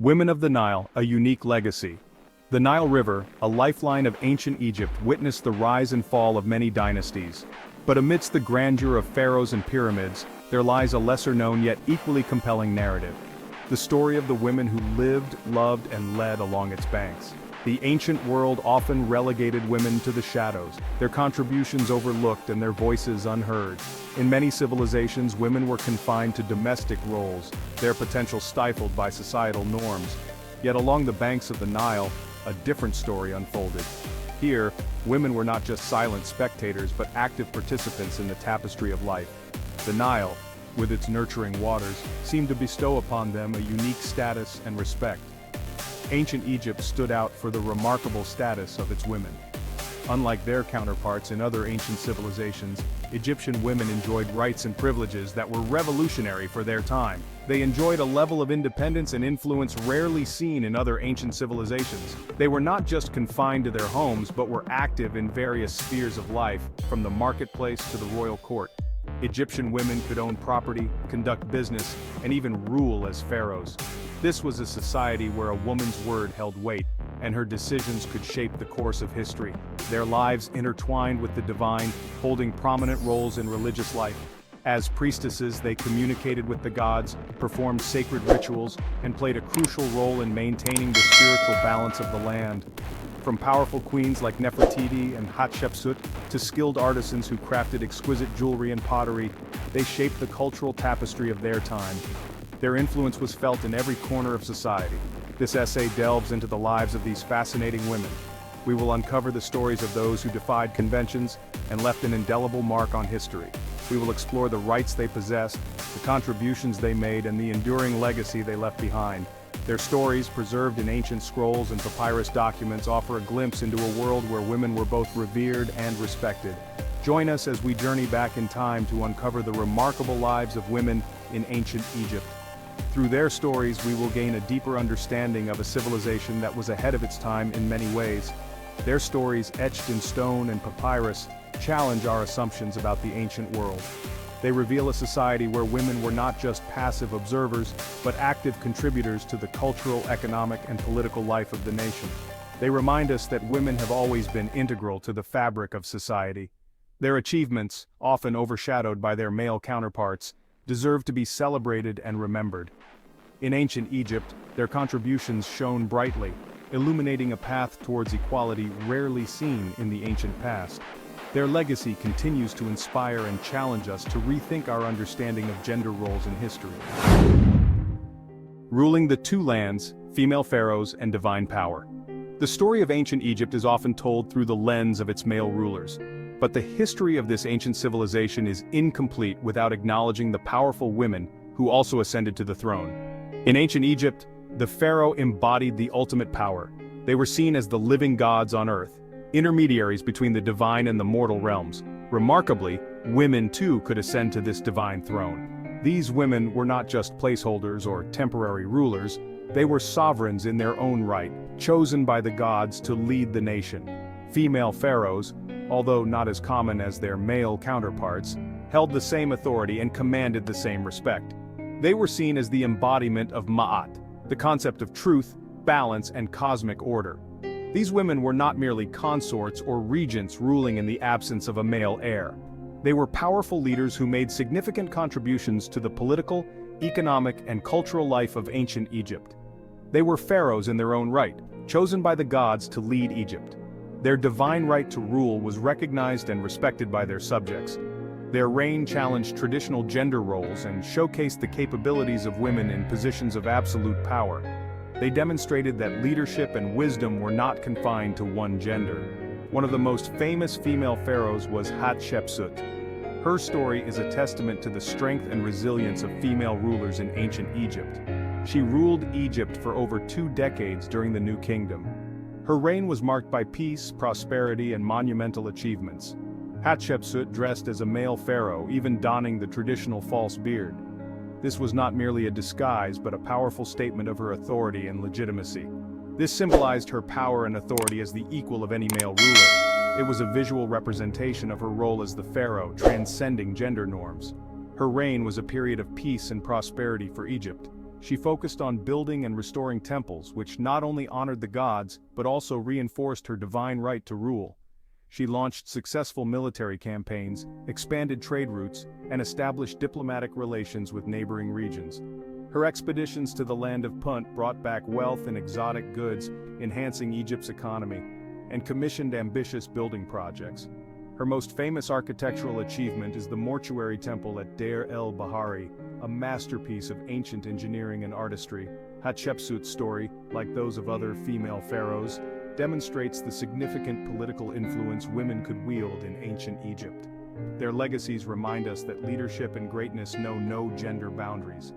Women of the Nile, a unique legacy. The Nile River, a lifeline of ancient Egypt, witnessed the rise and fall of many dynasties. But amidst the grandeur of pharaohs and pyramids, there lies a lesser-known yet equally compelling narrative. The story of the women who lived, loved, and led along its banks. The ancient world often relegated women to the shadows, their contributions overlooked and their voices unheard. In many civilizations, women were confined to domestic roles, their potential stifled by societal norms. Yet along the banks of the Nile, a different story unfolded. Here, women were not just silent spectators but active participants in the tapestry of life. The Nile, with its nurturing waters, seemed to bestow upon them a unique status and respect. Ancient Egypt stood out for the remarkable status of its women. Unlike their counterparts in other ancient civilizations, Egyptian women enjoyed rights and privileges that were revolutionary for their time. They enjoyed a level of independence and influence rarely seen in other ancient civilizations. They were not just confined to their homes but were active in various spheres of life, from the marketplace to the royal court. Egyptian women could own property, conduct business, and even rule as pharaohs. This was a society where a woman's word held weight, and her decisions could shape the course of history. Their lives intertwined with the divine, holding prominent roles in religious life. As priestesses, they communicated with the gods, performed sacred rituals, and played a crucial role in maintaining the spiritual balance of the land. From powerful queens like Nefertiti and Hatshepsut to skilled artisans who crafted exquisite jewelry and pottery, they shaped the cultural tapestry of their time. Their influence was felt in every corner of society. This essay delves into the lives of these fascinating women. We will uncover the stories of those who defied conventions and left an indelible mark on history. We will explore the rights they possessed, the contributions they made, and the enduring legacy they left behind. Their stories, preserved in ancient scrolls and papyrus documents, offer a glimpse into a world where women were both revered and respected. Join us as we journey back in time to uncover the remarkable lives of women in ancient Egypt. Through their stories, we will gain a deeper understanding of a civilization that was ahead of its time in many ways. Their stories, etched in stone and papyrus, challenge our assumptions about the ancient world. They reveal a society where women were not just passive observers, but active contributors to the cultural, economic, and political life of the nation. They remind us that women have always been integral to the fabric of society. Their achievements, often overshadowed by their male counterparts, deserve to be celebrated and remembered. In ancient Egypt, their contributions shone brightly, illuminating a path towards equality rarely seen in the ancient past. Their legacy continues to inspire and challenge us to rethink our understanding of gender roles in history. Ruling the two lands, female pharaohs and divine power. The story of ancient Egypt is often told through the lens of its male rulers. But the history of this ancient civilization is incomplete without acknowledging the powerful women who also ascended to the throne. In ancient Egypt, the pharaoh embodied the ultimate power. They were seen as the living gods on earth, intermediaries between the divine and the mortal realms. Remarkably, women too could ascend to this divine throne. These women were not just placeholders or temporary rulers, they were sovereigns in their own right, chosen by the gods to lead the nation. Female pharaohs, although not as common as their male counterparts, held the same authority and commanded the same respect. They were seen as the embodiment of Ma'at, the concept of truth, balance, and cosmic order. These women were not merely consorts or regents ruling in the absence of a male heir. They were powerful leaders who made significant contributions to the political, economic, and cultural life of ancient Egypt. They were pharaohs in their own right, chosen by the gods to lead Egypt. Their divine right to rule was recognized and respected by their subjects. Their reign challenged traditional gender roles and showcased the capabilities of women in positions of absolute power. They demonstrated that leadership and wisdom were not confined to one gender. One of the most famous female pharaohs was Hatshepsut. Her story is a testament to the strength and resilience of female rulers in ancient Egypt. She ruled Egypt for over 2 decades during the New Kingdom. Her reign was marked by peace, prosperity, and monumental achievements. Hatshepsut dressed as a male pharaoh, even donning the traditional false beard. This was not merely a disguise but a powerful statement of her authority and legitimacy. This symbolized her power and authority as the equal of any male ruler. It was a visual representation of her role as the pharaoh, transcending gender norms. Her reign was a period of peace and prosperity for Egypt. She focused on building and restoring temples which not only honored the gods but also reinforced her divine right to rule. She launched successful military campaigns, expanded trade routes, and established diplomatic relations with neighboring regions. Her expeditions to the land of Punt brought back wealth and exotic goods, enhancing Egypt's economy, and commissioned ambitious building projects. Her most famous architectural achievement is the mortuary temple at Deir el-Bahari, a masterpiece of ancient engineering and artistry. Hatshepsut's story, like those of other female pharaohs, demonstrates the significant political influence women could wield in ancient Egypt. Their legacies remind us that leadership and greatness know no gender boundaries.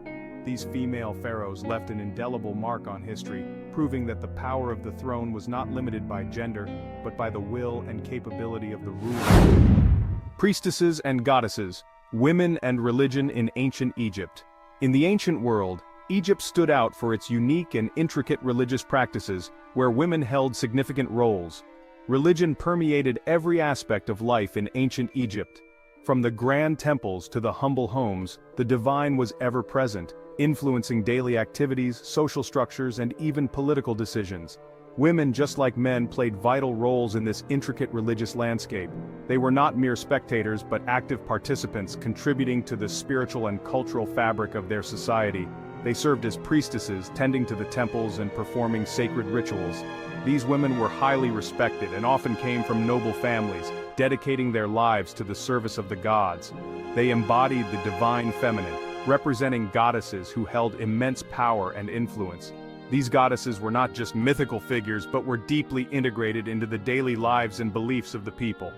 These female pharaohs left an indelible mark on history, proving that the power of the throne was not limited by gender, but by the will and capability of the ruler. Priestesses and goddesses, women and religion in ancient Egypt. In the ancient world, Egypt stood out for its unique and intricate religious practices, where women held significant roles. Religion permeated every aspect of life in ancient Egypt. From the grand temples to the humble homes, the divine was ever present, influencing daily activities, social structures, and even political decisions. Women, just like men, played vital roles in this intricate religious landscape. They were not mere spectators but active participants, contributing to the spiritual and cultural fabric of their society. They served as priestesses, tending to the temples and performing sacred rituals. These women were highly respected and often came from noble families, dedicating their lives to the service of the gods. They embodied the divine feminine, representing goddesses who held immense power and influence. These goddesses were not just mythical figures but were deeply integrated into the daily lives and beliefs of the people.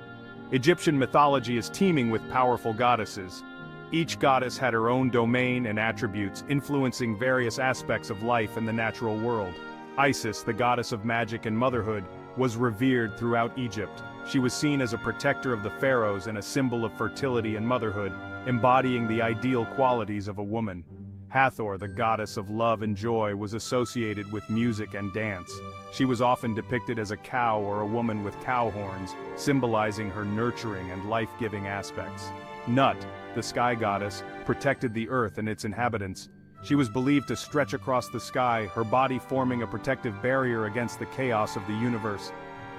Egyptian mythology is teeming with powerful goddesses. Each goddess had her own domain and attributes, influencing various aspects of life in the natural world. Isis, the goddess of magic and motherhood, was revered throughout Egypt. She was seen as a protector of the pharaohs and a symbol of fertility and motherhood, embodying the ideal qualities of a woman. Hathor, the goddess of love and joy, was associated with music and dance. She was often depicted as a cow or a woman with cow horns, symbolizing her nurturing and life-giving aspects. Nut, the sky goddess, protected the earth and its inhabitants. She was believed to stretch across the sky, her body forming a protective barrier against the chaos of the universe.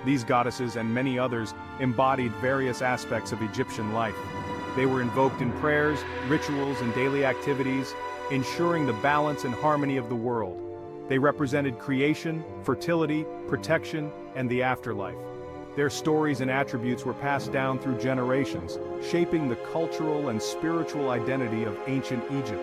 These goddesses and many others embodied various aspects of Egyptian life. They were invoked in prayers, rituals, and daily activities, ensuring the balance and harmony of the world. They represented creation, fertility, protection, and the afterlife. Their stories and attributes were passed down through generations, shaping the cultural and spiritual identity of ancient Egypt.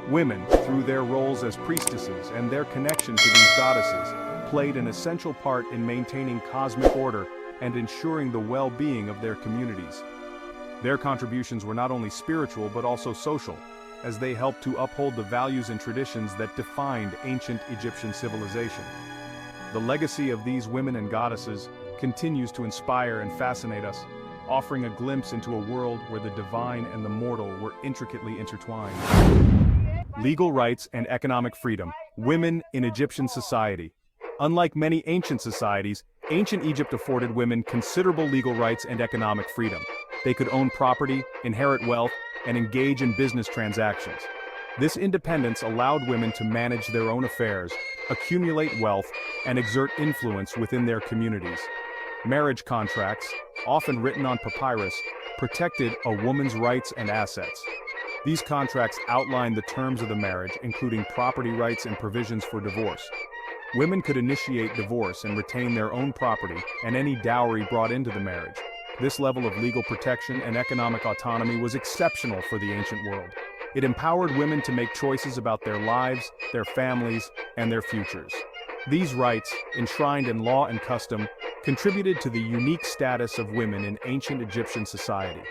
Women, through their roles as priestesses and their connection to these goddesses, played an essential part in maintaining cosmic order and ensuring the well-being of their communities. Their contributions were not only spiritual but also social, as they helped to uphold the values and traditions that defined ancient Egyptian civilization. The legacy of these women and goddesses continues to inspire and fascinate us, offering a glimpse into a world where the divine and the mortal were intricately intertwined. Legal rights and economic freedom. Women in Egyptian society. Unlike many ancient societies, ancient Egypt afforded women considerable legal rights and economic freedom. They could own property, inherit wealth, and engage in business transactions. This independence allowed women to manage their own affairs, accumulate wealth, and exert influence within their communities. Marriage contracts, often written on papyrus, protected a woman's rights and assets. These contracts outlined the terms of the marriage, including property rights and provisions for divorce. Women could initiate divorce and retain their own property and any dowry brought into the marriage. This level of legal protection and economic autonomy was exceptional for the ancient world. It empowered women to make choices about their lives, their families, and their futures. These rights, enshrined in law and custom, contributed to the unique status of women in ancient Egyptian society.